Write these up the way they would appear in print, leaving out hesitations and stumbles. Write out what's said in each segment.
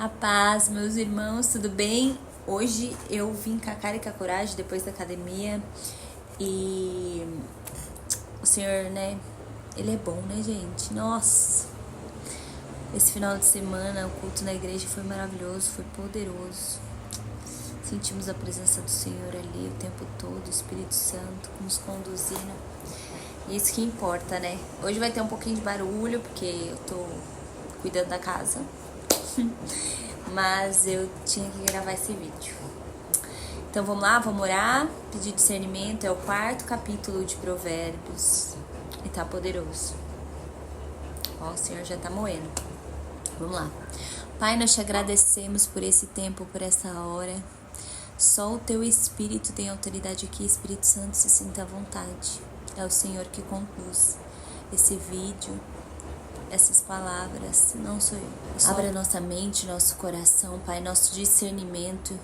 A paz, meus irmãos, tudo bem? Hoje eu vim com a cara e com a coragem depois da academia e o Senhor, né? Ele é bom, né, gente? Nossa! Esse final de semana o culto na igreja foi maravilhoso, foi poderoso. Sentimos a presença do Senhor ali o tempo todo, o Espírito Santo nos conduzindo. E isso que importa, né? Hoje vai ter um pouquinho de barulho porque eu tô cuidando da casa. Mas eu tinha que gravar esse vídeo. Então vamos lá, vamos orar. Pedir discernimento. É o 4º capítulo de Provérbios. E tá poderoso. Ó, o Senhor já tá moendo. Vamos lá. Pai, nós te agradecemos por esse tempo, por essa hora. Só o teu Espírito tem autoridade aqui. Espírito Santo, se sinta à vontade. É o Senhor que conduz esse vídeo, essas palavras, não sou eu. Abra nossa mente, nosso coração, Pai, nosso discernimento,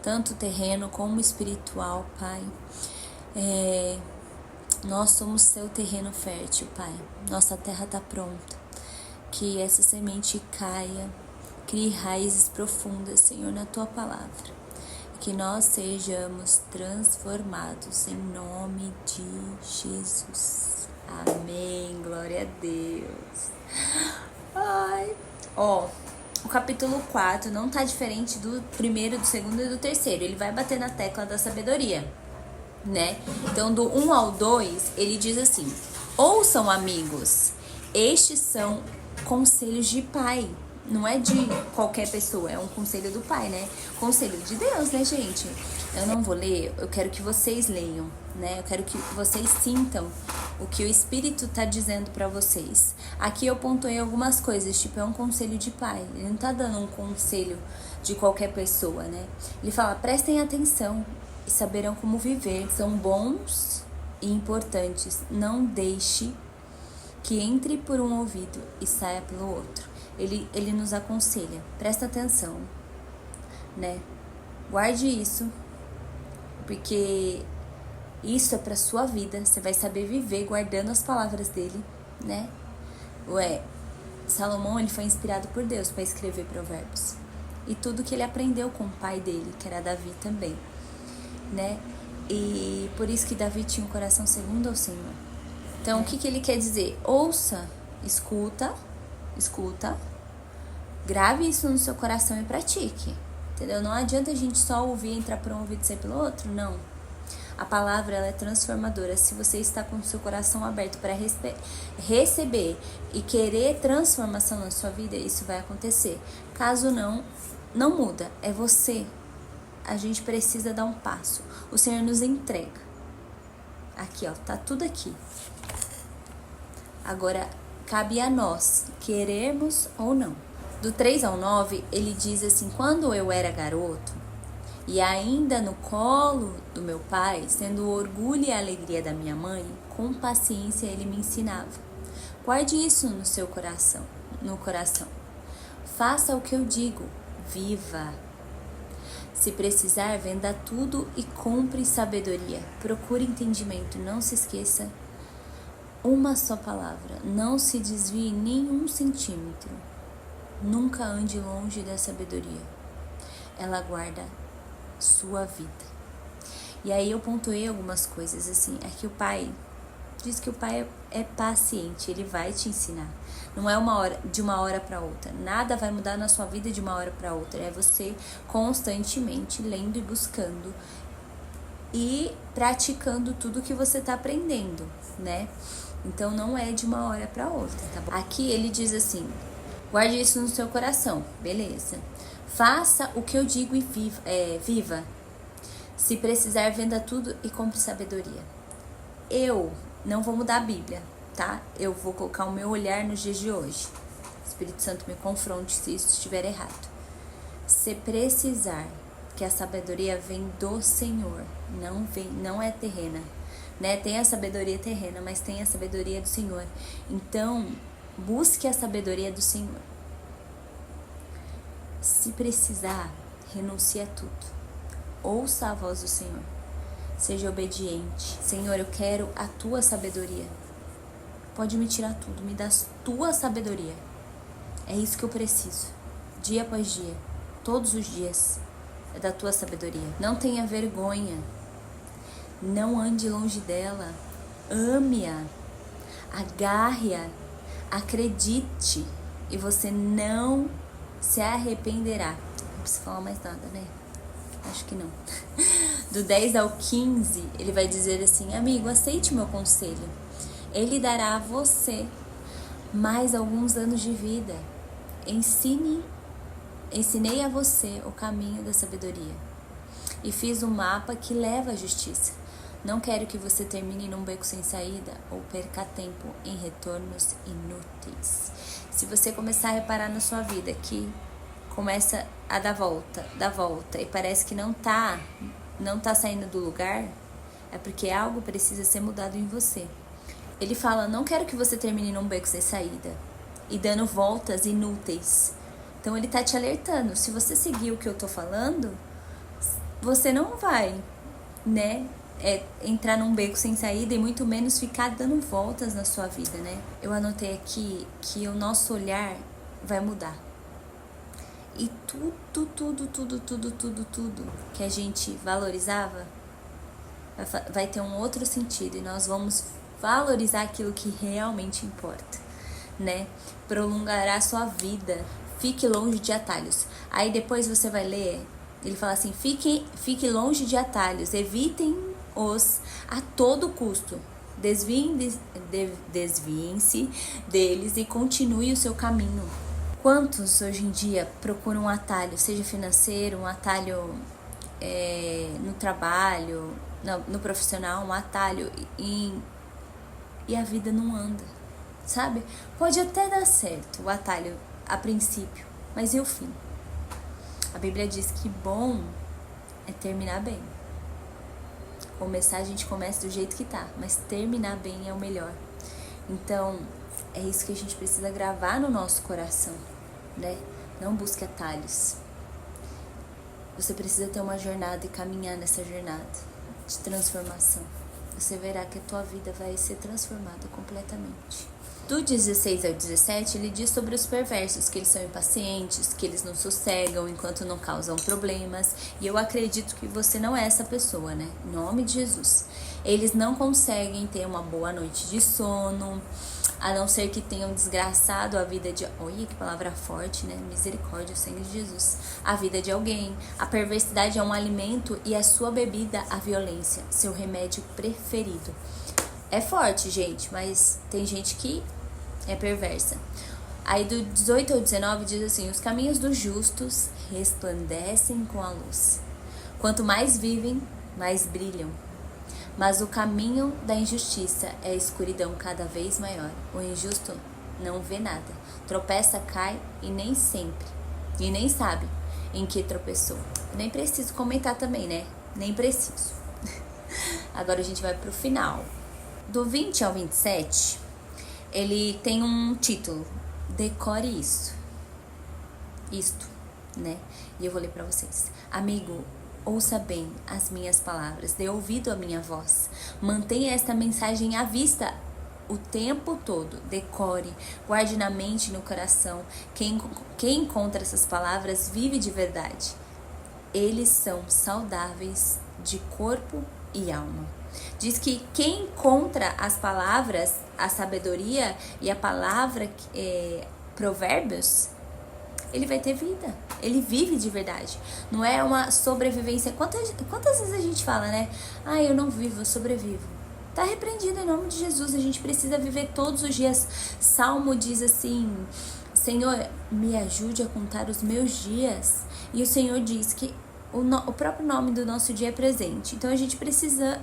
tanto terreno como espiritual, Pai. Nós somos seu terreno fértil, Pai. Nossa terra está pronta. Que essa semente caia, crie raízes profundas, Senhor, na tua palavra. Que nós sejamos transformados em nome de Jesus. Amém. Glória a Deus. Ai. Ó, o capítulo 4 não tá diferente do primeiro, do segundo e do terceiro. Ele vai bater na tecla da sabedoria, né? Então, do 1 ao 2, ele diz assim: ouçam, amigos, estes são conselhos de pai. Não é de qualquer pessoa, é um conselho do pai, né? Conselho de Deus, né, gente? Eu não vou ler, eu quero que vocês leiam, né? Eu quero que vocês sintam o que o Espírito tá dizendo pra vocês. Aqui eu pontuei algumas coisas, tipo, é um conselho de pai. Ele não tá dando um conselho de qualquer pessoa, né? Ele fala, prestem atenção e saberão como viver. São bons e importantes. Não deixe que entre por um ouvido e saia pelo outro. Ele nos aconselha, presta atenção, né? Guarde isso, porque isso é pra sua vida. Você vai saber viver guardando as palavras dele, né? Salomão, ele foi inspirado por Deus para escrever Provérbios. E tudo que ele aprendeu com o pai dele, que era Davi também, né? E por isso que Davi tinha um coração segundo ao Senhor. Então, o que ele quer dizer? Ouça, escuta, grave isso no seu coração e pratique, entendeu? Não adianta a gente só ouvir, entrar por um ouvido e sair pelo outro, não. A palavra, ela é transformadora. Se você está com o seu coração aberto para receber e querer transformação na sua vida, isso vai acontecer. Caso não muda, é você. A gente precisa dar um passo. O Senhor nos entrega. Aqui, ó, tá tudo aqui. Agora, cabe a nós querermos ou não. Do 3 ao 9, ele diz assim: quando eu era garoto e ainda no colo do meu pai, sendo o orgulho e a alegria da minha mãe, com paciência ele me ensinava. Guarde isso no seu coração, Faça o que eu digo, viva. Se precisar, venda tudo e compre sabedoria. Procure entendimento, não se esqueça uma só palavra, não se desvie nem 1 centímetro. Nunca ande longe da sabedoria. Ela guarda sua vida. E aí eu pontuei algumas coisas assim. Aqui o pai diz que o pai é paciente, ele vai te ensinar. Não é de uma hora para outra. Nada vai mudar na sua vida de uma hora para outra. É você constantemente lendo e buscando e praticando tudo que você tá aprendendo, né? Então não é de uma hora para outra, tá bom? Aqui ele diz assim: guarde isso no seu coração, beleza? Faça o que eu digo e viva. Se precisar, venda tudo e compre sabedoria. Eu não vou mudar a Bíblia, tá? Eu vou colocar o meu olhar nos dias de hoje. O Espírito Santo me confronte se isso estiver errado. Se precisar, que a sabedoria vem do Senhor, não é terrena, né? Tem a sabedoria terrena, mas tem a sabedoria do Senhor. Então, busque a sabedoria do Senhor. Se precisar, renuncie a tudo. Ouça a voz do Senhor. Seja obediente. Senhor, eu quero a tua sabedoria. Pode me tirar tudo, me dá a tua sabedoria. É isso que eu preciso. dia após dia, todos os dias, é da tua sabedoria. Não tenha vergonha, não ande longe dela, ame-a, agarre-a, acredite e você não se arrependerá. Não precisa falar mais nada, né? Acho que não. Do 10 ao 15, ele vai dizer assim: amigo, aceite meu conselho. Ele dará a você mais alguns anos de vida. Ensinei a você o caminho da sabedoria e fiz um mapa que leva à justiça. Não quero que você termine num beco sem saída ou perca tempo em retornos inúteis. Se você começar a reparar na sua vida que começa a dar volta e parece que não tá saindo do lugar, é porque algo precisa ser mudado em você. Ele fala: não quero que você termine num beco sem saída e dando voltas inúteis. Então ele tá te alertando, se você seguir o que eu tô falando, você não vai, né, entrar num beco sem saída e muito menos ficar dando voltas na sua vida, né? Eu anotei aqui que o nosso olhar vai mudar. E tudo que a gente valorizava vai ter um outro sentido e nós vamos valorizar aquilo que realmente importa, né? Prolongará a sua vida. Fique longe de atalhos. Aí depois você vai ler, ele fala assim: fique longe de atalhos, evitem-os a todo custo. Desviem-se deles e continue o seu caminho. Quantos hoje em dia procuram um atalho, seja financeiro, um atalho no trabalho, no profissional, um atalho e a vida não anda, sabe? Pode até dar certo o atalho a princípio, mas e o fim? A Bíblia diz que bom é terminar bem. Começar, a gente começa do jeito que tá, mas terminar bem é o melhor. Então, é isso que a gente precisa gravar no nosso coração, né? Não busque atalhos. Você precisa ter uma jornada e caminhar nessa jornada de transformação. Você verá que a tua vida vai ser transformada completamente. Do 16 ao 17, ele diz sobre os perversos, que eles são impacientes, que eles não sossegam enquanto não causam problemas. E eu acredito que você não é essa pessoa, né? Em nome de Jesus. Eles não conseguem ter uma boa noite de sono, a não ser que tenham desgraçado a vida de... Olha que palavra forte, né? Misericórdia, o sangue de Jesus. A vida de alguém. A perversidade é um alimento e a sua bebida a violência, seu remédio preferido. É forte, gente, mas tem gente que é perversa. Aí do 18 ao 19 diz assim: os caminhos dos justos resplandecem com a luz. Quanto mais vivem, mais brilham. Mas o caminho da injustiça é a escuridão cada vez maior. O injusto não vê nada. Tropeça, cai e nem sabe em que tropeçou. Nem preciso comentar também, né? Nem preciso. Agora a gente vai pro final. Do 20 ao 27, ele tem um título: decore isto, né? E eu vou ler pra vocês. Amigo, ouça bem as minhas palavras, dê ouvido à minha voz. Mantenha esta mensagem à vista o tempo todo. Decore, guarde na mente e no coração. Quem encontra essas palavras vive de verdade. Eles são saudáveis de corpo e alma. Diz que quem encontra as palavras, a sabedoria e a palavra provérbios, ele vai ter vida. Ele vive de verdade. Não é uma sobrevivência. Quantas vezes a gente fala, né? Ah, eu não vivo, eu sobrevivo. Tá repreendido em nome de Jesus. A gente precisa viver todos os dias. Salmo diz assim: Senhor, me ajude a contar os meus dias. E o Senhor diz que o próprio nome do nosso dia é presente. Então a gente precisa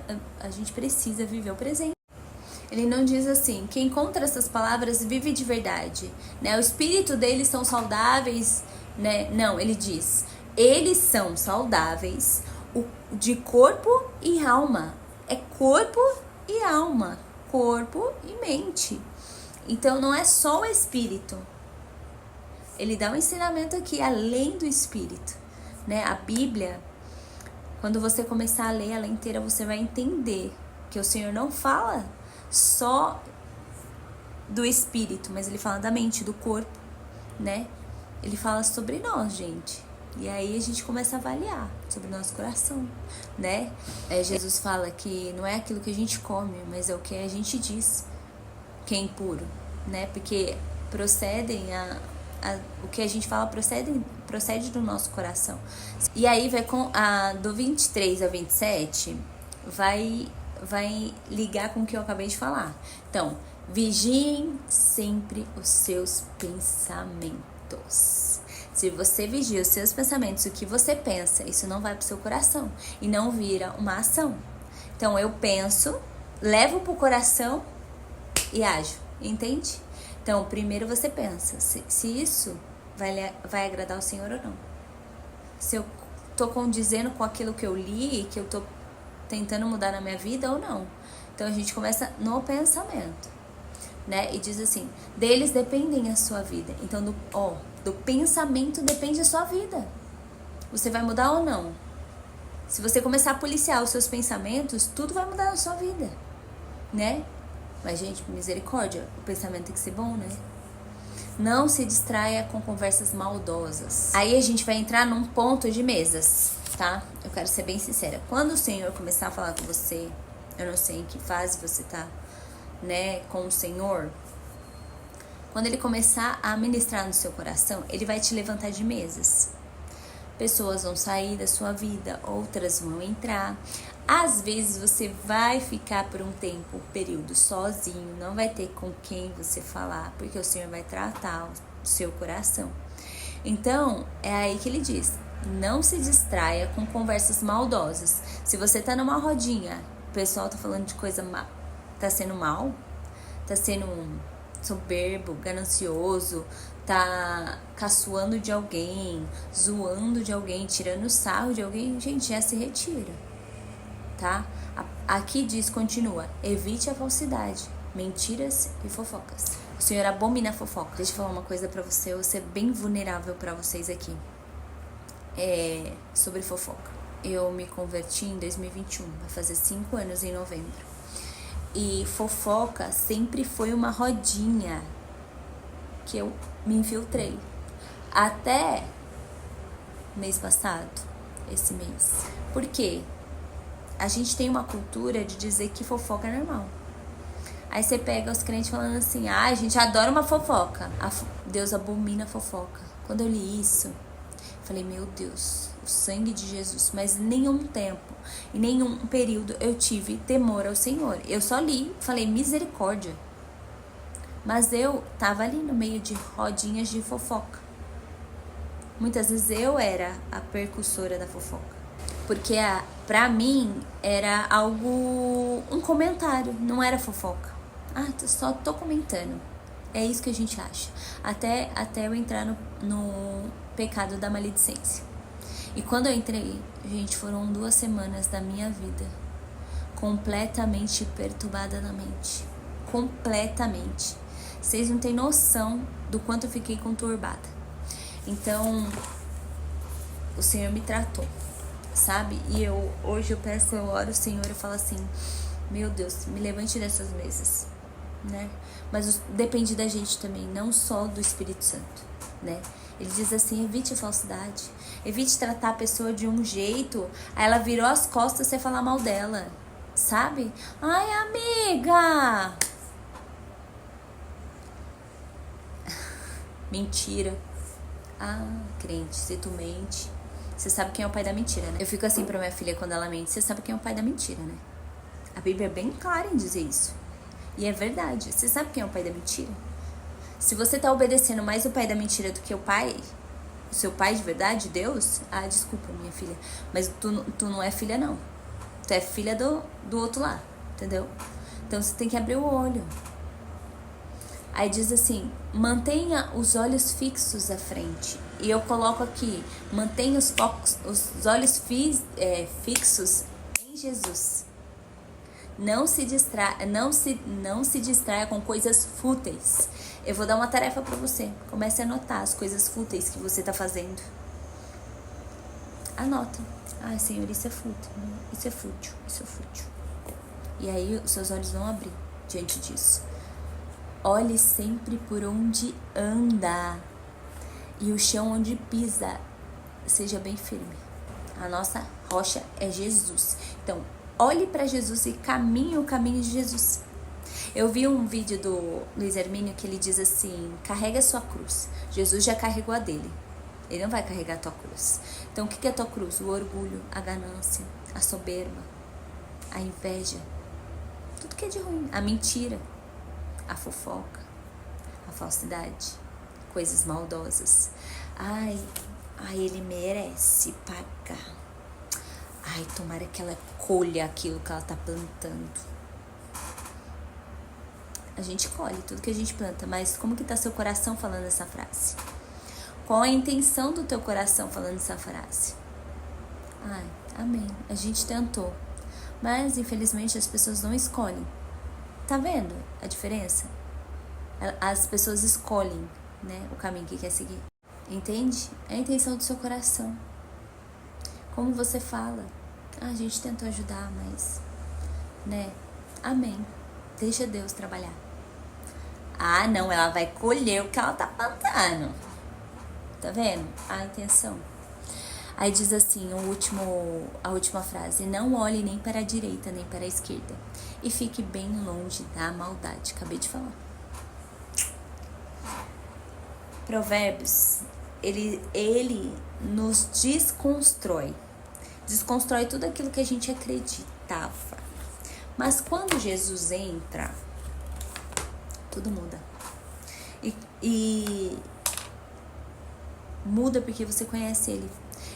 viver o presente. Ele não diz assim: quem encontra essas palavras vive de verdade, né? O espírito deles são saudáveis, né? Não, ele diz: eles são saudáveis de corpo e alma. É corpo e alma, corpo e mente. Então não é só o espírito. Ele dá um ensinamento aqui além do espírito, né? A Bíblia, quando você começar a ler ela inteira, você vai entender que o Senhor não fala só do espírito, mas ele fala da mente, do corpo, né? ele fala sobre nós, gente. E aí a gente começa a avaliar sobre o nosso coração, né? Jesus fala que não é aquilo que a gente come, mas é o que a gente diz que é impuro, né? Porque o que a gente fala procede do nosso coração. E aí vai do 23 ao 27, vai ligar com o que eu acabei de falar. Então, vigiem sempre os seus pensamentos. Se você vigia os seus pensamentos, o que você pensa, isso não vai pro seu coração e não vira uma ação. Então, eu penso, levo pro coração e ajo, entende? Então, primeiro você pensa se isso vai agradar ao Senhor ou não. Se eu tô condizendo com aquilo que eu li, que eu tô tentando mudar na minha vida ou não. Então, a gente começa no pensamento, né? E diz assim, deles dependem a sua vida. Então, do pensamento depende a sua vida. Você vai mudar ou não? Se você começar a policiar os seus pensamentos, tudo vai mudar na sua vida, né? Mas, gente, misericórdia, o pensamento tem que ser bom, né? Não se distraia com conversas maldosas. Aí a gente vai entrar num ponto de mesas, tá? Eu quero ser bem sincera. Quando o Senhor começar a falar com você, eu não sei em que fase você tá, né, com o Senhor. Quando ele começar a ministrar no seu coração, ele vai te levantar de mesas. Pessoas vão sair da sua vida, outras vão entrar. Às vezes você vai ficar por um período sozinho, não vai ter com quem você falar, porque o Senhor vai tratar o seu coração. Então, é aí que ele diz, não se distraia com conversas maldosas. Se você tá numa rodinha, o pessoal tá falando de coisa má, tá sendo mal, tá sendo soberbo, ganancioso, tá caçoando de alguém, zoando de alguém, tirando sarro de alguém, gente, já se retira, tá? Aqui diz, continua, evite a falsidade, mentiras e fofocas. O Senhor abomina a fofoca. Deixa eu falar uma coisa pra você, eu vou ser bem vulnerável pra vocês aqui. Sobre fofoca. Eu me converti em 2021, vai fazer 5 anos em novembro. E fofoca sempre foi uma rodinha que eu me infiltrei. Até mês passado, esse mês. Por quê? A gente tem uma cultura de dizer que fofoca é normal. Aí você pega os crentes falando assim, a gente adora uma fofoca. Deus abomina a fofoca. Quando eu li isso, falei, meu Deus, o sangue de Jesus. Mas em nenhum tempo, em nenhum período eu tive temor ao Senhor. Eu só li, falei, misericórdia. Mas eu tava ali no meio de rodinhas de fofoca. Muitas vezes eu era a percussora da fofoca. Porque pra mim era algo, um comentário, não era fofoca. Só tô comentando. É isso que a gente acha. Até eu entrar no pecado da maledicência. E quando eu entrei, gente, foram 2 semanas da minha vida completamente perturbada na mente. Completamente. Vocês não têm noção do quanto eu fiquei conturbada. Então, o Senhor me tratou, sabe? E hoje eu oro ao Senhor e falo assim, meu Deus, me levante dessas mesas, né? Mas depende da gente também, não só do Espírito Santo, né? Ele diz assim, evite a falsidade, evite tratar a pessoa de um jeito, aí ela virou as costas, você falar mal dela, sabe? Ai, amiga! Mentira. Crente, se tu mente, você sabe quem é o pai da mentira, né? Eu fico assim pra minha filha quando ela mente, você sabe quem é o pai da mentira, né? A Bíblia é bem clara em dizer isso. E é verdade. Você sabe quem é o pai da mentira? Se você tá obedecendo mais o pai da mentira do que o seu pai de verdade, Deus, desculpa, minha filha, mas tu não é filha, não. Tu é filha do outro lado, entendeu? Então você tem que abrir o olho. Aí diz assim, mantenha os olhos fixos à frente. E eu coloco aqui, mantenha os olhos fixos em Jesus. Não se distraia com coisas fúteis. Eu vou dar uma tarefa pra você. Comece a anotar as coisas fúteis que você tá fazendo. Anota. Senhor, isso é fútil. Isso é fútil. Isso é fútil. E aí os seus olhos vão abrir diante disso. Olhe sempre por onde anda. e o chão onde pisa seja bem firme. A nossa rocha é Jesus. Então, olhe para Jesus e caminhe o caminho de Jesus. Eu vi um vídeo do Luiz Hermínio que ele diz assim: carrega a sua cruz. Jesus já carregou a dele. Ele não vai carregar a tua cruz. Então, o que é a tua cruz? O orgulho, a ganância, a soberba, a inveja, tudo que é de ruim, a mentira, a fofoca, a falsidade, coisas maldosas. Ai, ele merece pagar. Ai, tomara que ela colha aquilo que ela tá plantando. A gente colhe tudo que a gente planta, mas como que tá seu coração falando essa frase? Qual a intenção do teu coração falando essa frase? Ai, amém. A gente tentou, mas infelizmente as pessoas não escolhem. Tá vendo a diferença? As pessoas escolhem, né, o caminho que quer seguir. Entende? É a intenção do seu coração. Como você fala. A gente tentou ajudar, mas, né? Amém. Deixa Deus trabalhar. Ah, não, ela vai colher o que ela tá plantando. Tá vendo? A intenção. Aí diz assim, a última frase: não olhe nem para a direita, nem para a esquerda, e fique bem longe da maldade. Acabei de falar. Provérbios, ele nos desconstrói. Desconstrói tudo aquilo que a gente acreditava. Mas quando Jesus entra, tudo muda. E muda porque você conhece ele.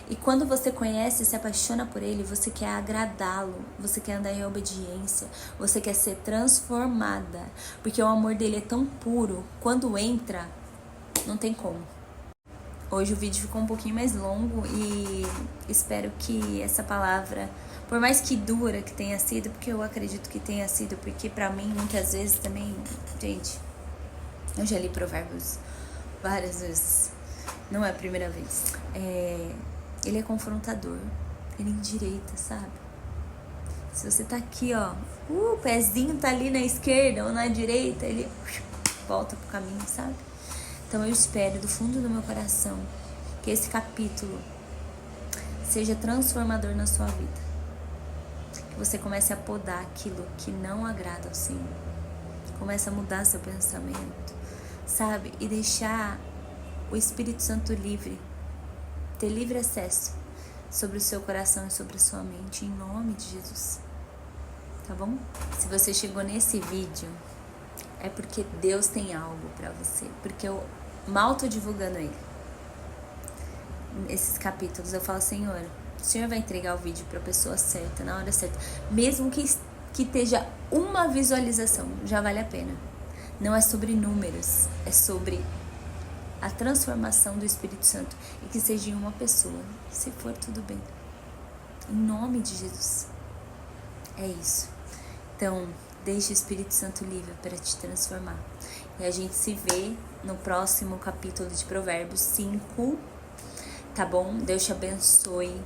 E quando você conhece e se apaixona por ele, você quer agradá-lo, você quer andar em obediência, você quer ser transformada. Porque o amor dele é tão puro, quando entra, não tem como. Hoje o vídeo ficou um pouquinho mais longo e espero que essa palavra, por mais que dura que tenha sido, porque eu acredito que tenha sido, porque pra mim muitas vezes também, gente, eu já li Provérbios várias vezes, não é a primeira vez. Ele é confrontador, ele endireita, sabe? Se você tá aqui, ó, o pezinho tá ali na esquerda ou na direita, ele volta pro caminho, sabe? Então eu espero do fundo do meu coração que esse capítulo seja transformador na sua vida. Que você comece a podar aquilo que não agrada ao Senhor. Comece a mudar seu pensamento, sabe? E deixar o Espírito Santo livre, ter livre acesso sobre o seu coração e sobre a sua mente, em nome de Jesus. Tá bom? Se você chegou nesse vídeo, é porque Deus tem algo pra você. Porque eu mal tô divulgando ele. Esses capítulos, eu falo: Senhor, o Senhor vai entregar o vídeo pra pessoa certa, na hora certa. Mesmo que esteja uma visualização, já vale a pena. Não é sobre números, é sobre a transformação do Espírito Santo. E que seja em uma pessoa. Se for, tudo bem. Em nome de Jesus. É isso. Então, deixe o Espírito Santo livre para te transformar. E a gente se vê no próximo capítulo de Provérbios 5. Tá bom? Deus te abençoe,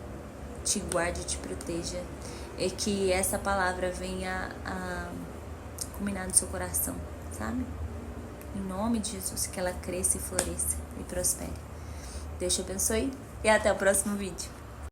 te guarde, te proteja. E que essa palavra venha a culminar no seu coração, sabe? Em nome de Jesus, que ela cresça e floresça e prospere. Deus te abençoe e até o próximo vídeo.